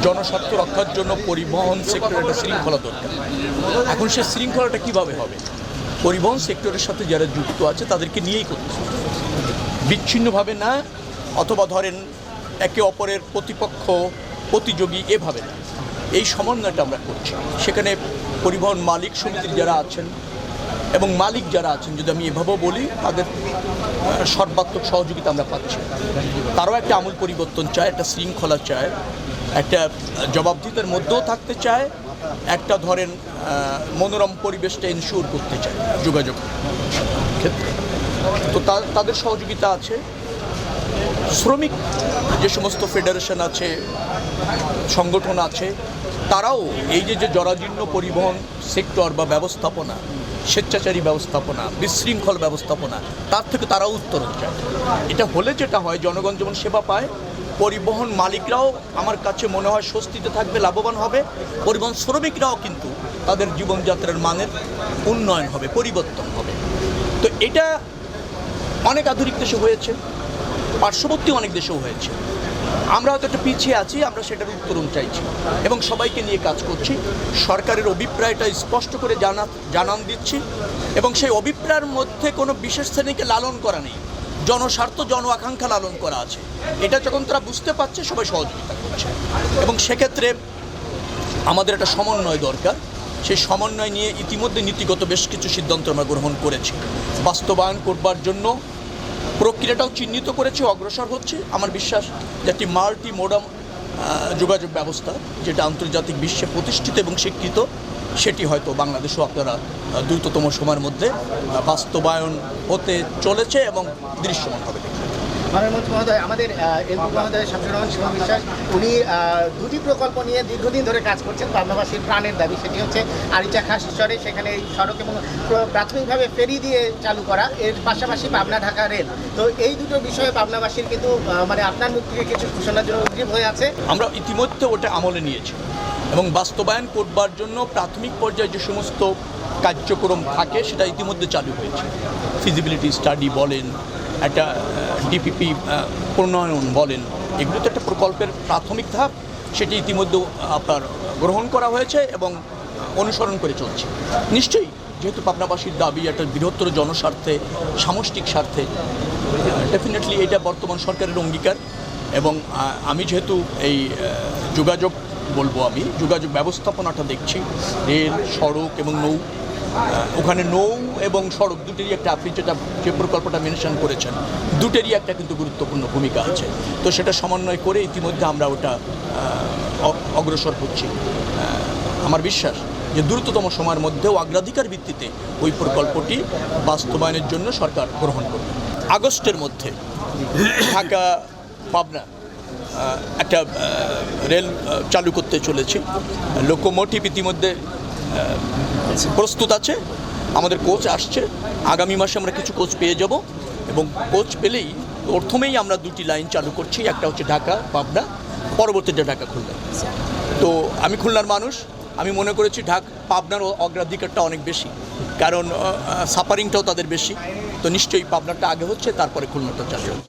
জনস্বার্থ রক্ষার জন্য পরিবহন সেক্টরে একটা শৃঙ্খলা দরকার। এখন সে শৃঙ্খলাটা কিভাবে হবে? পরিবহন সেক্টরের সাথে যারা যুক্ত আছে তাদেরকে নিয়েই করতে হবে, বিচ্ছিন্নভাবে না, অথবা ধরেন একে অপরের প্রতিপক্ষ প্রতিযোগী এভাবে না। এই সমন্বয়টা আমরা করছি। সেখানে পরিবহন মালিক সমিতির যারা আছেন এবং মালিক যারা আছেন, যদি আমি এভাবেও বলি, তাদের সর্বাত্মক সহযোগিতা আমরা পাচ্ছি। তারাও একটা আমূল পরিবর্তন চায়, একটা শৃঙ্খলা চায়, একটা জবাবদিহিতার মধ্যেও থাকতে চায়, একটা ধরেন মনোরম পরিবেশটা এনশিওর করতে চায় যোগাযোগ ক্ষেত্রে। তো তাদের সহযোগিতা আছে। শ্রমিক যে সমস্ত ফেডারেশন আছে, সংগঠন আছে, তারাও এই যে জরাজীর্ণ পরিবহন সেক্টর বা ব্যবস্থাপনা, স্বেচ্ছাচারী ব্যবস্থাপনা, বিশৃঙ্খল ব্যবস্থাপনা, তার থেকে তারাও উত্তরণ চায়। এটা হলে যেটা হয়, জনগণ যেমন সেবা পায়, পরিবহন মালিকরাও আমার কাছে মনে হয় স্বস্তিতে থাকবে, লাভবান হবে। পরিবহন শ্রমিকরাও কিন্তু তাদের জীবনযাত্রার মানের উন্নয়ন হবে, পরিবর্তন হবে। তো এটা অনেক আধুনিক দেশে হয়েছে, পার্শ্ববর্তী অনেক দেশেও হয়েছে। আমরা হয়তো একটা পিছিয়ে আছি, আমরা সেটার উত্তরণ চাইছি এবং সবাইকে নিয়ে কাজ করছি। সরকারের অভিপ্রায়টা স্পষ্ট করে জানান দিচ্ছি এবং সেই অভিপ্রায়ের মধ্যে কোনো বিশেষ শ্রেণীকে লালন করা নেই, জনস্বার্থ জন আকাঙ্ক্ষা লালন করা আছে। এটা যখন তারা বুঝতে পারছে, সবাই সহযোগিতা করছে এবং সেক্ষেত্রে আমাদের একটা সমন্বয় দরকার। সেই সমন্বয় নিয়ে ইতিমধ্যে নীতিগত বেশ কিছু সিদ্ধান্ত আমরা গ্রহণ করেছি। বাস্তবায়ন করবার জন্য প্রক্রিয়াটাও চিহ্নিত করেছে, অগ্রসর হচ্ছে। আমার বিশ্বাস যে একটি মাল্টি মোডাম যোগাযোগ ব্যবস্থা, যেটা আন্তর্জাতিক বিশ্বে প্রতিষ্ঠিত এবং স্বীকৃত, সেটি হয়তো বাংলাদেশেও আপনারা দ্রুততম সময়ের মধ্যে বাস্তবায়ন হতে চলেছে এবং দৃশ্যমান হবে। মাননীয় মহোদয়, আমাদের এমপি মহোদয় শামসুর রহমান শিবম বিশ্বাস, উনি দুটি প্রকল্প নিয়ে দীর্ঘদিন ধরে কাজ করছেন। পাবনাবাসীর প্রাণের দাবি, সেটি হচ্ছে আরিচা খাসচরে সেখানে এই সড়ক এবং প্রাথমিকভাবে ফেরি দিয়ে চালু করা, এর পাশাপাশি পাবনা ঢাকা রেল। তো এই দুটো বিষয়ে পাবনাবাসীর কিন্তু মানে আপনার মুখ থেকে কিছু ঘোষণার জন্য উদ্গ্রীব হয়ে আছে। আমরা ইতিমধ্যে ওটা আমলে নিয়েছি এবং বাস্তবায়ন করবার জন্য প্রাথমিক পর্যায়ে যে সমস্ত কার্যক্রম থাকে সেটা ইতিমধ্যে চালু হয়েছে। ফিজিবিলিটি স্টাডি বলেন, একটা ডিপিপি প্রণয়ন বলেন, এগুলো তো একটা প্রকল্পের প্রাথমিক ধাপ। সেটি ইতিমধ্যে আপনার গ্রহণ করা হয়েছে এবং অনুসরণ করে চলছে। নিশ্চয়ই, যেহেতু পাবনাবাসীর দাবি একটা বৃহত্তর জনস্বার্থে, সামষ্টিক স্বার্থে, ডেফিনেটলি এটা বর্তমান সরকারের অঙ্গীকার। এবং আমি যেহেতু এই যোগাযোগ ব্যবস্থাপনাটা দেখছি, রেল, সড়ক এবং নৌ, ওখানে নৌ এবং সড়ক দুটেরই একটা, আপনি যে প্রকল্পটা মেনশন করেছেন, দুটেরই একটা কিন্তু গুরুত্বপূর্ণ ভূমিকা আছে। তো সেটা সমন্বয় করে ইতিমধ্যে আমরা ওটা অগ্রসর হচ্ছি। আমার বিশ্বাস যে দ্রুততম সময়ের মধ্যেও অগ্রাধিকার ভিত্তিতে ওই প্রকল্পটি বাস্তবায়নের জন্য সরকার গ্রহণ করবে। আগস্টের মধ্যে ঢাকা পাবনা একটা রেল চালু করতে চলেছি। লোকোমোটিভ ইতিমধ্যে প্রস্তুত আছে, আমাদের কোচ আসছে। আগামী মাসে আমরা কিছু কোচ পেয়ে যাব এবং কোচ পেলেই প্রথমেই আমরা দুটি লাইন চালু করছি। একটা হচ্ছে ঢাকা পাবনা, পরবর্তীতে ঢাকা খুলনা। তো আমি খুলনার মানুষ, আমি মনে করেছি পাবনার অগ্রাধিকারটা অনেক বেশি, কারণ সাফারিংটাও তাদের বেশি। তো নিশ্চয়ই পাবনাটা আগে হচ্ছে, তারপরে খুলনাটা চালু হবে।